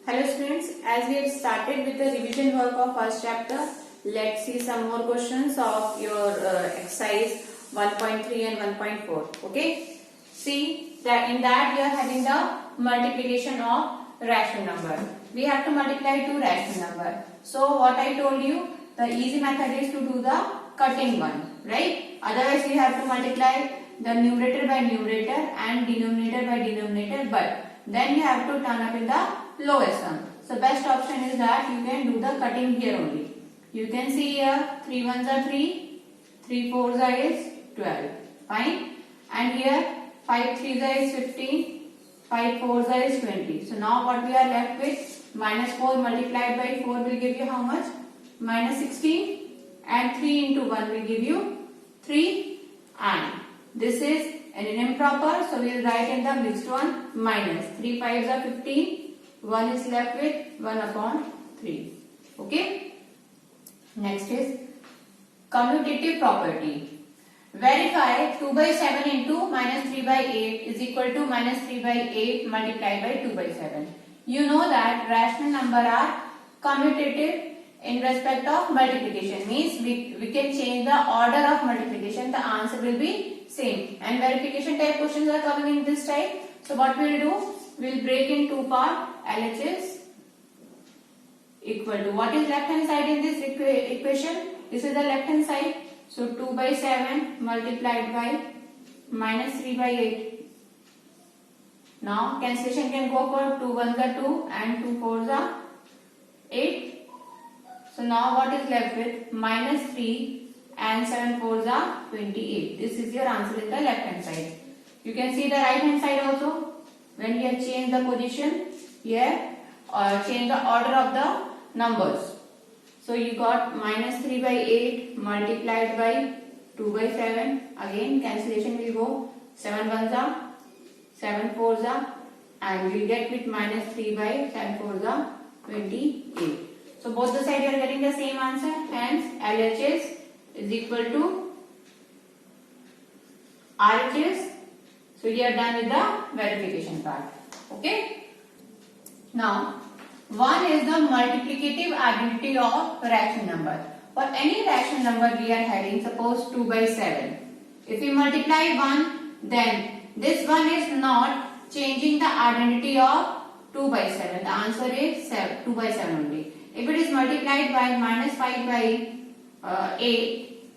Hello students, as we have started with the revision work of first chapter, let's see some more questions of your exercise 1.3 and 1.4. Okay, see that in that we are having the multiplication of rational number. We have to multiply two rational number. So what I told you, the easy method is to do the cutting one, right? Otherwise we have to multiply the numerator by numerator and denominator by denominator, but then you have to turn up in the lowest sum. So best option is that you can do the cutting here only. You can see here 3 ones are 3, 3 fours are is 12. Fine. And here 5 threes are is 15, 5 fours are is 20. So now what we are left with, minus 4 multiplied by 4 will give you how much? Minus 16, and 3 into 1 will give you 3, and this is an improper, so we will write in the mixed one minus 3 fives are 15, 1 is left with 1 upon 3. Okay. Next is commutative property. Verify 2 by 7 into minus 3 by 8 is equal to minus 3 by 8 multiplied by 2 by 7. You know that rational number are commutative in respect of multiplication, means we can change the order of multiplication, the answer will be same. And verification type questions are coming in this type. So what we will do, we will break in two parts. LHS equal to, what is left hand side in this equation? This is the left hand side. So 2 by 7 multiplied by minus 3 by 8. Now cancellation can go for 2 ones are 2 and 2 fours are 8. So now what is left with? Minus 3 and 7 fours are 28. This is your answer in the left hand side. You can see the right hand side also. When we have changed the position here, or change the order of the numbers. So you got minus 3 by 8 multiplied by 2 by 7. Again cancellation will go. 7 ones are, 7 fours are, and we will get with minus 3 by 7 fours are 28. So both the sides you are getting the same answer. Hence LHS is equal to RHS. So you are done with the verification part. Okay. Now 1 is the multiplicative identity of rational number. For any rational number we are having, suppose 2 by 7. If we multiply 1, then this one is not changing the identity of 2 by 7. The answer is 2 by 7 only. If it is multiplied by minus 5 by 8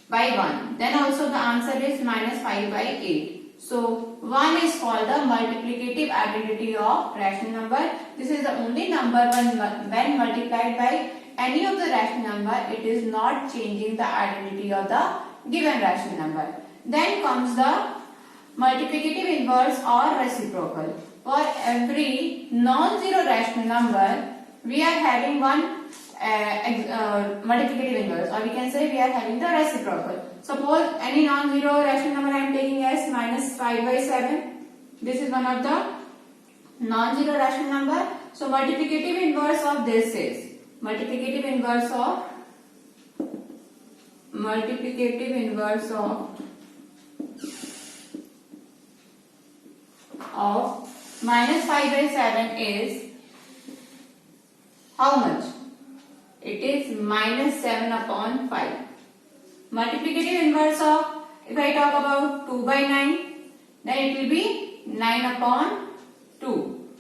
by 1, then also the answer is minus 5 by 8. So 1 is called the multiplicative identity of rational number. This is the only number when multiplied by any of the rational number, it is not changing the identity of the given rational number. Then comes the multiplicative inverse or reciprocal. For every non-zero rational number, we are having one multiplicative inverse, or we can say we are having the reciprocal. Suppose any non-zero rational number I am taking as minus 5 by 7. This is one of the non-zero rational number. So multiplicative inverse of this is multiplicative inverse of minus 5 by 7 is how much? It is minus 7 upon 5. Multiplicative inverse of, if I talk about 2 by 9, then it will be 9 upon 2.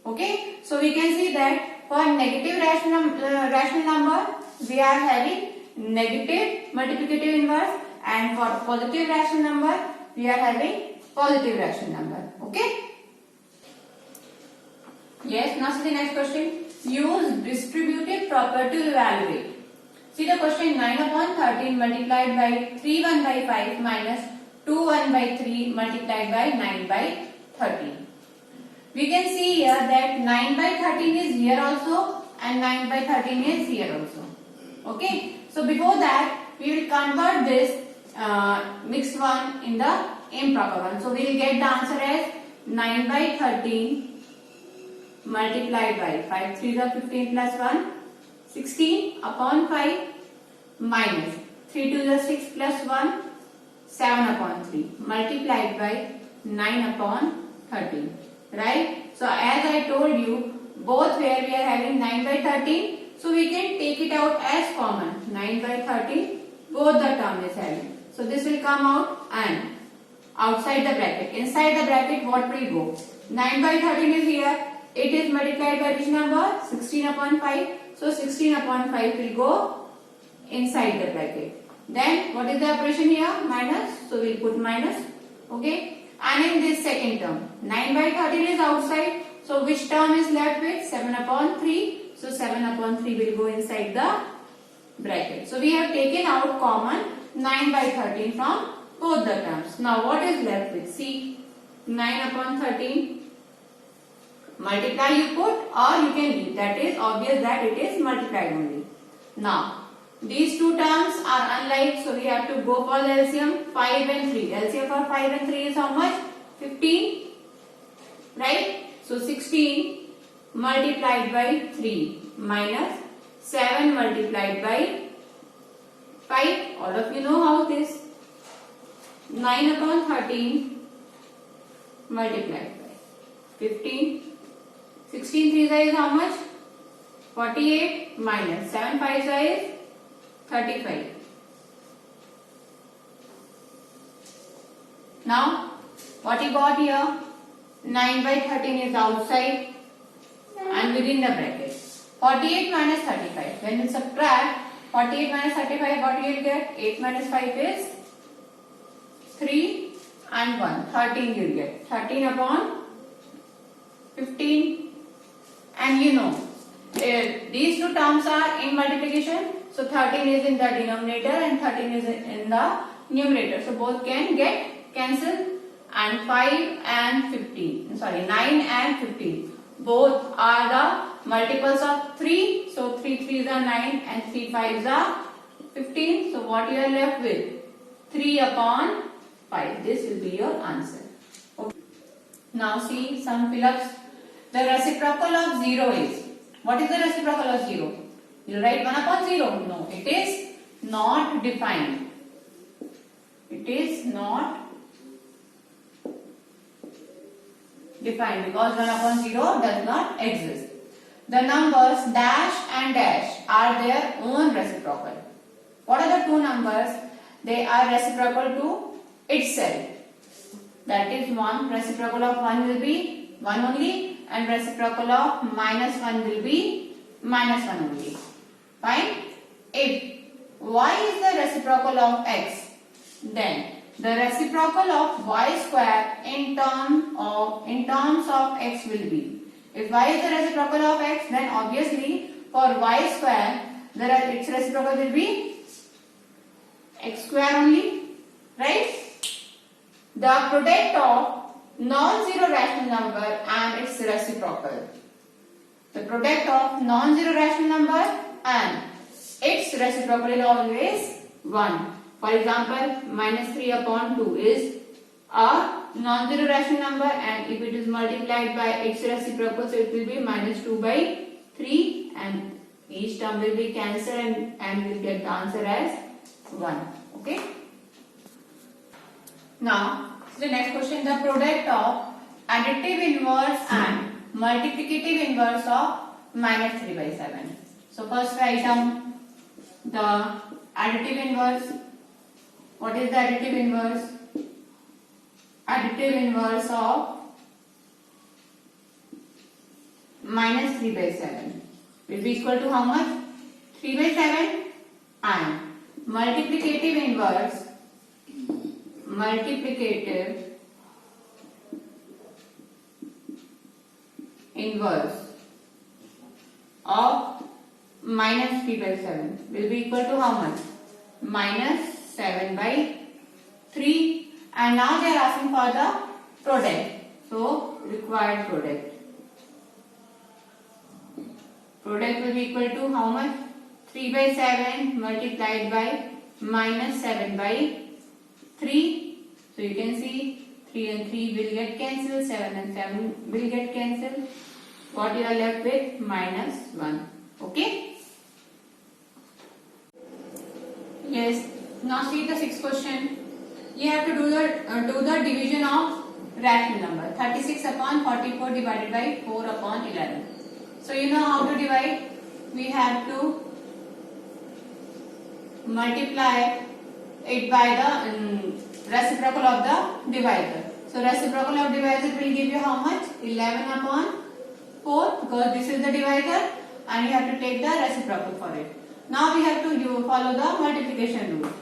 Okay. So we can see that for negative rational number, we are having negative multiplicative inverse, and for positive rational number, we are having positive rational number. Okay. Yes. Now see the next question. Use distributive property to evaluate. See the question, 9 upon 13 multiplied by 3 1 by 5 minus 2 1 by 3 multiplied by 9 by 13. We can see here that 9 by 13 is here also and 9 by 13 is here also. Okay. So before that we will convert this mixed one in the improper one. So we will get the answer as 9 by 13 multiplied by 5 3 are 15 plus 1, 16 upon 5 minus 3 2 are 6 plus 1, 7 upon 3 multiplied by 9 upon 13. Right. So as I told you, both where we are having 9 by 13. So we can take it out as common. 9 by 13, both the term is having. So this will come out and outside the bracket. Inside the bracket, what will go? 9 by 13 is here. It is multiplied by which number? 16 upon 5. So 16 upon 5 will go inside the bracket. Then what is the operation here? Minus. So we will put minus. Okay. And in this second term, 9 by 13 is outside. So which term is left with? 7 upon 3. So 7 upon 3 will go inside the bracket. So we have taken out common 9 by 13 from both the terms. Now what is left with? See, 9 upon 13. Multiply you put or you can leave. That is obvious that it is multiplied only. Now, these two terms are unlike, so we have to go for the LCM 5 and 3. LCM for 5 and 3 is how much? 15. Right? So 16 multiplied by 3 minus 7 multiplied by 5. All of you know how it is. 9 upon 13 multiplied by 15. 16 3 is how much? 48 minus 7 5 is 35. Now, what you got here? 9 by 13 is outside and within the bracket. 48 minus 35. When you subtract 48 minus 35, what you will get? 8 minus 5 is 3 and 1. 13 you will get. 13 upon 15. And you know, these two terms are in multiplication. So 13 is in the denominator and 13 is in the numerator. So both can get cancelled. And 5 and 15. Sorry, 9 and 15. Both are the multiples of 3. So 3 3s are 9 and 3 5s are 15. So what you are left with? 3 upon 5. This will be your answer. Okay. Now see some fill-ups. The reciprocal of 0 is. What is the reciprocal of 0? You write 1 upon 0. No, it is not defined. It is not defined because 1 upon 0 does not exist. The numbers dash and dash are their own reciprocal. What are the two numbers? They are reciprocal to itself. That is 1. Reciprocal of 1 will be 1 only and reciprocal of minus 1 will be minus 1 only. Fine? If y is the reciprocal of x, then the reciprocal of y square in terms of x will be. If y is the reciprocal of x, then obviously for y square, its reciprocal will be x square only, right? The product of non-zero rational number and its reciprocal. The product of non-zero rational number and its reciprocal is always 1. For example, minus 3 upon 2 is a non-zero rational number and if it is multiplied by its reciprocal, so it will be minus 2 by 3 and each term will be cancelled and we will get the answer as 1. Okay. Now, the next question, the product of additive inverse and multiplicative inverse of minus 3 by 7. So first write down the additive inverse. What is the additive inverse? Additive inverse of minus 3 by 7 will be equal to how much? 3 by 7 and multiplicative inverse of minus 3 by 7 will be equal to how much? Minus 7 by 3 and now they are asking for the product. So required product. Product will be equal to how much? 3 by 7 multiplied by minus 7 by 3. So you can see 3 and 3 will get cancelled, 7 and 7 will get cancelled. What you are left with? Minus 1. Okay? Yes. Now see the sixth question. You have to do the division of rational number. 36 upon 44 divided by 4 upon 11. So you know how to divide? We have to multiply it by the reciprocal of the divisor. So reciprocal of divisor will give you how much? 11 upon 4, because this is the divisor and you have to take the reciprocal for it. Now we have to follow the multiplication rule.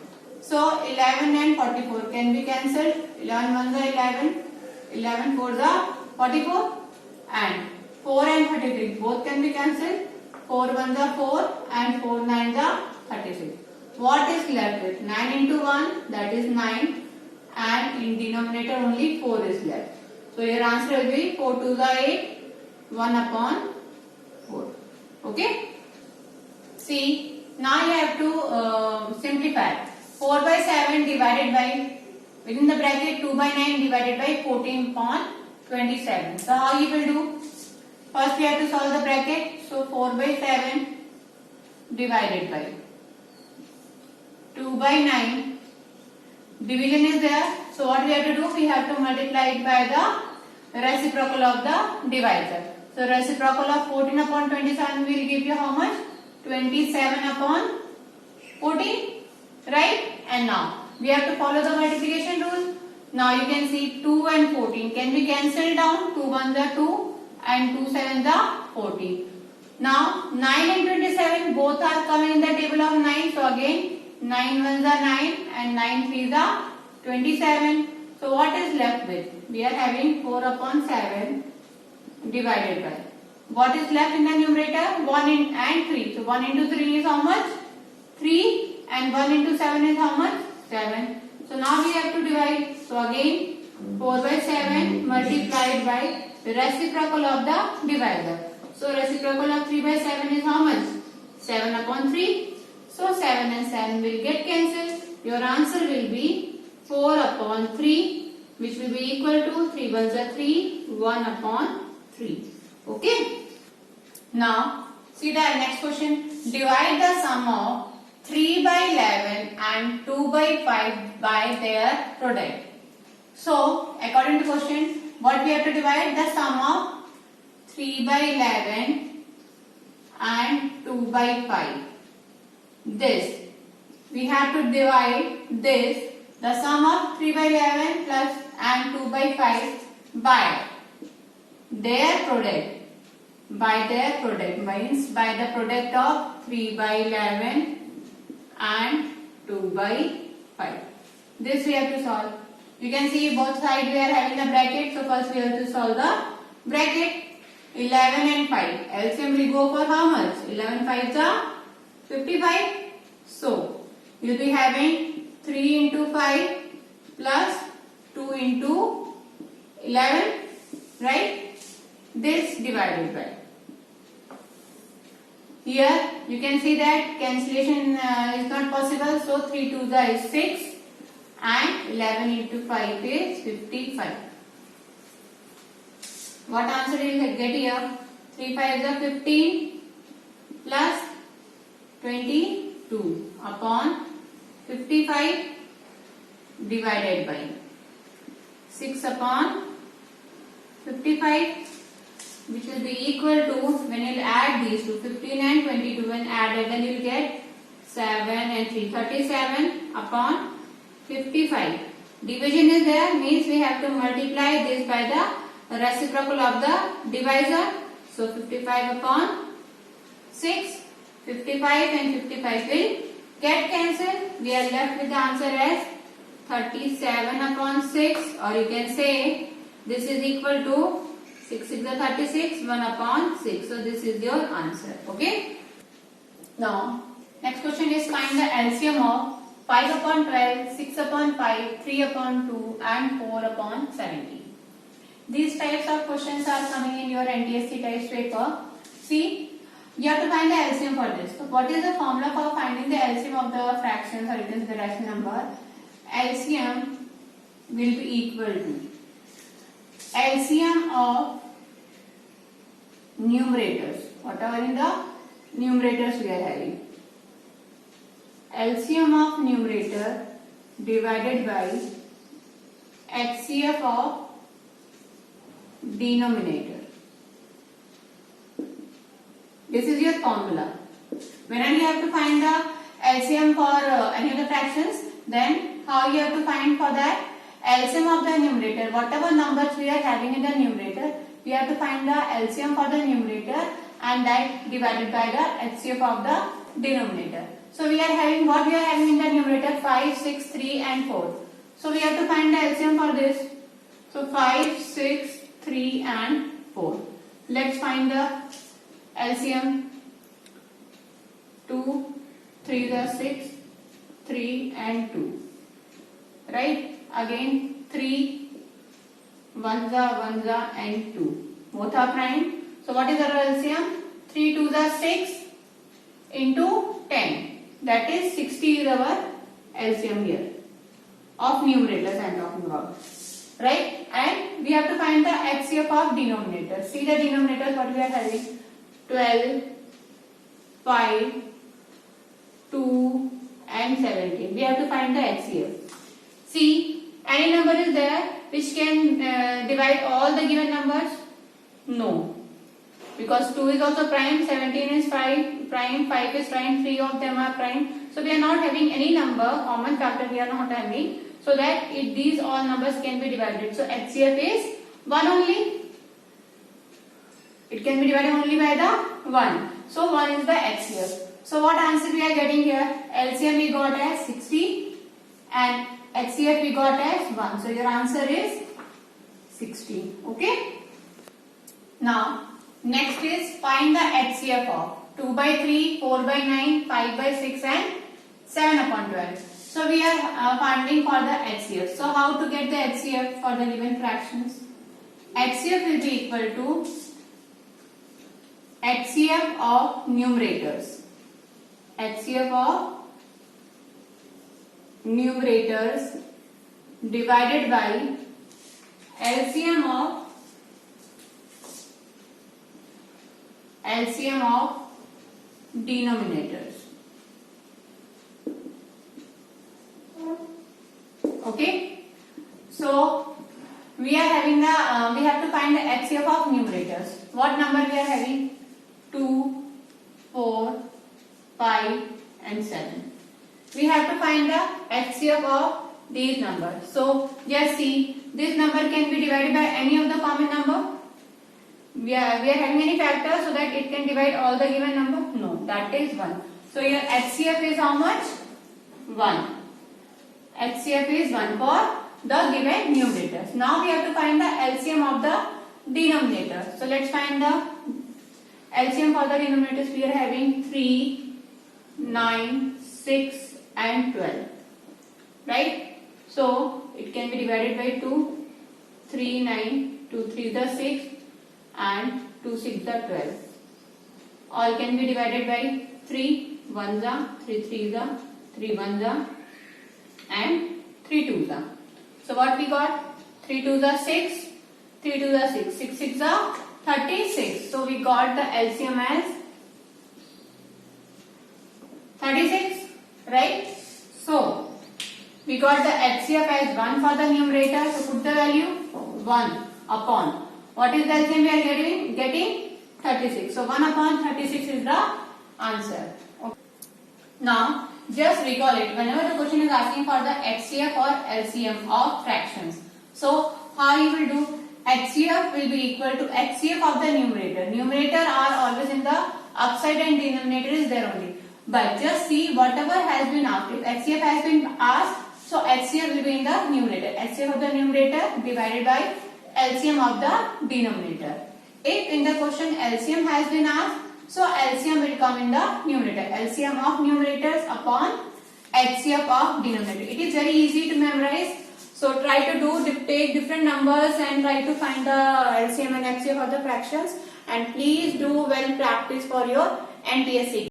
So 11 and 44 can be cancelled. 11 ones are 11, 11 fours are 44, and 4 and 33 both can be cancelled. 4 ones are 4 and 4 nines are 36. What is left with? 9 into 1, that is 9, and in denominator only 4 is left. So your answer will be 4 2s are 8, 1 upon 4. Okay? See, now you have to simplify. 4 by 7 divided by, within the bracket 2 by 9 divided by 14 upon 27. So how you will do? First we have to solve the bracket. So 4 by 7 divided by 2 by 9. Division is there. So what we have to do? We have to multiply it by the reciprocal of the divisor. So reciprocal of 14 upon 27 will give you how much? 27 upon 14. Right? And now we have to follow the multiplication rule. Now you can see 2 and 14 can be cancelled down. 2 ones are 2 and 2 sevens are 14. Now 9 and 27 both are coming in the table of 9. So again 9 ones are 9 and 9 threes are 27. So what is left with? We are having 4 upon 7 divided by. What is left in the numerator? 1 and 3. So 1 into 3 is how much? 3. And 1 into 7 is how much? 7. So now we have to divide. So again 4 by 7 multiplied by the reciprocal of the divisor. So reciprocal of 3 by 7 is how much? 7 upon 3. So 7 and 7 will get cancelled. Your answer will be 4 upon 3, which will be equal to 3 ones are 3, 1 upon 3. Okay. Now see the next question. Divide the sum of 3 by 11 and 2 by 5 by their product. So according to question, what we have to divide? The sum of 3 by 11 and 2 by 5. This we have to divide this, the sum of 3 by 11 plus and 2 by 5 by their product. By their product means by the product of 3 by 11 and 2 by 5. This we have to solve. You can see both sides we are having the bracket. So first we have to solve the bracket. 11 and 5. LCM will go for how much? 11 5s are 55. So you will be having 3 into 5 plus 2 into 11. Right? This divided by. Here you can see that cancellation is not possible. So 3 2s is 6 and 11 into 5 is 55. What answer you will get here? 3 5s are 15 plus 22 upon 55 divided by 6 upon 55, which will be equal to, when you will add these two, 15 and 22 when added, then you will get 7 and 3, 37 upon 55. Division is there, means we have to multiply this by the reciprocal of the divisor. So 55 upon 6, 55 and 55 will get cancelled. We are left with the answer as 37 upon 6, or you can say this is equal to 6 6 are 36, 1 upon 6. So this is your answer. Okay. Now next question is find the LCM of 5 upon 12, 6 upon 5, 3 upon 2 and 4 upon 17. These types of questions are coming in your NTSC test paper. See, you have to find the LCM for this. So what is the formula for finding the LCM of the fractions, or it is the rational number? LCM will be equal to LCM of numerators, whatever in the numerators we are having. LCM of numerator divided by HCF of denominator. This is your formula. Whenever you have to find the LCM for any of the fractions, then how you have to find for that? LCM of the numerator. Whatever numbers we are having in the numerator, we have to find the LCM for the numerator and that divided by the HCF of the denominator. So we are having what we are having in the numerator 5, 6, 3 and 4. So we have to find the LCM for this. So 5, 6, 3 and 4. Let's find the LCM. 2, 3 is 6, 3 and 2. Right? Again 3, 1 is and 2. Both are prime. So what is our LCM? 3 2 is 6 into 10. That is 60 is our LCM here. Of numerators I am talking about. Right? And we have to find the HCF of denominator. See the denominators what we are having. 12, 5, 2 and 17. We have to find the HCF. See, any number is there which can divide all the given numbers? No. Because 2 is also prime, 17 is prime, 5 is prime, 3 of them are prime. So we are not having any number, common factor we are not having. So that these all numbers can be divided. So HCF is 1 only. It can be divided only by the 1. So 1 is the HCF. So what answer we are getting here? LCM we got as 60 and HCF we got as 1. So your answer is 60. Okay. Now next is find the HCF of 2 by 3, 4 by 9, 5 by 6 and 7 upon 12. So we are finding for the HCF. So how to get the HCF for the given fractions? HCF will be equal to HCF of numerators. HCF of numerators divided by LCM of denominators. Okay. So we are having the we have to find the HCF of numerators. What number we are having? 2, 4, 5 and 7. We have to find the HCF of these numbers. So just see, this number can be divided by any of the common number. We are having any factor so that it can divide all the given number? No, that is 1. So your HCF is how much? 1. HCF is 1 for the given numerators. Now we have to find the LCM of the denominator. So let's find the LCM for the denominators. We are having 3, 9, 6 and 12. Right? So it can be divided by 2. 3, 9, 2, 3 is 6 and 2, 6 is 12. All can be divided by 3, 1 is 3, 3 is 3, 1 is and 3, 2 is. So what we got? 3, 2 is 6, 3, 2 is 6, 6, 6 is 36. So we got the LCM as 36, right? So we got the HCF as 1 for the numerator. So put the value 1 upon. What is the LCM we are getting? 36. So 1 upon 36 is the answer. Okay. Now just recall it. Whenever the question is asking for the HCF or LCM of fractions. So how you will do? HCF will be equal to HCF of the numerator. Numerator are always in the upside and denominator is there only. But just see whatever has been asked. If HCF has been asked, so HCF will be in the numerator. HCF of the numerator divided by LCM of the denominator. If in the question LCM has been asked, so LCM will come in the numerator. LCM of numerators upon HCF of denominator. It is very easy to memorize. So try to take different numbers and try to find the LCM and HCF of the fractions. And please do well practice for your NTSC.